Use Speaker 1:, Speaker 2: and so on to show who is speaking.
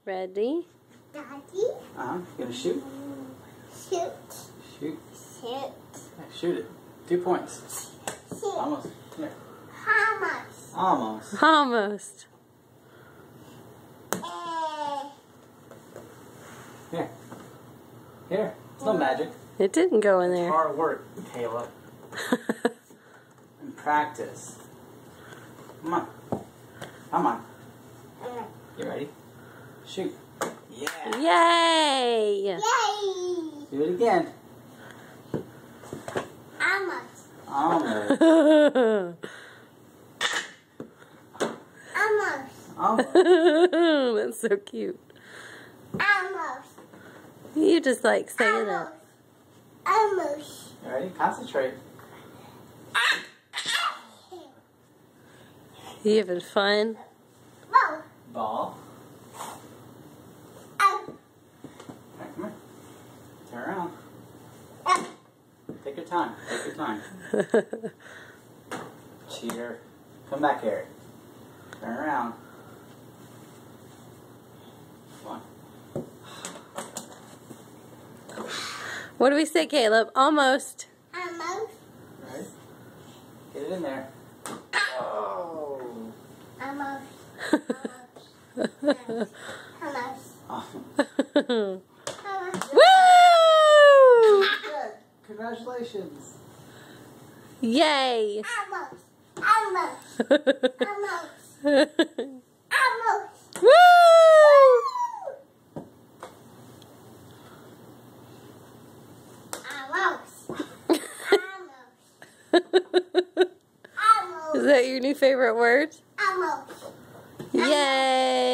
Speaker 1: Ready?
Speaker 2: Daddy.
Speaker 3: You gonna shoot?
Speaker 2: Shoot.
Speaker 3: Shoot.
Speaker 2: Shoot.
Speaker 3: Yeah, shoot it. 2 points.
Speaker 2: Shoot.
Speaker 3: Almost. Here.
Speaker 2: Hamas.
Speaker 3: Almost.
Speaker 1: Almost.
Speaker 3: Here. Here. It's no magic.
Speaker 1: It didn't go in there.
Speaker 3: Hard work, Kayla. And practice. Come on. Come on. You ready? Shoot. Yeah.
Speaker 1: Yay!
Speaker 2: Yay!
Speaker 3: Do it again.
Speaker 2: Almost.
Speaker 3: Almost.
Speaker 2: Almost.
Speaker 3: Almost.
Speaker 1: That's so cute.
Speaker 2: Almost.
Speaker 1: You just like saying it.
Speaker 2: Almost.
Speaker 3: You ready? Concentrate.
Speaker 1: You having fun?
Speaker 2: Whoa.
Speaker 3: Ball.
Speaker 2: Ow.
Speaker 3: Right, come here. Turn around.
Speaker 2: Ow.
Speaker 3: Take your time. Take your time. Cheater. Come back here. Turn around. Come on.
Speaker 1: What do we say, Caleb? Almost.
Speaker 2: Almost.
Speaker 3: Right? Get it in there. Oh.
Speaker 2: Almost. Almost.
Speaker 3: Oh.
Speaker 2: Almost.
Speaker 1: Woo!
Speaker 3: Good. Congratulations.
Speaker 1: Yay!
Speaker 2: Almost. Almost. Almost. Almost.
Speaker 1: Woo!
Speaker 2: Almost.
Speaker 1: Is
Speaker 2: Almost.
Speaker 1: that your new favorite word?
Speaker 2: Almost.
Speaker 1: Yay!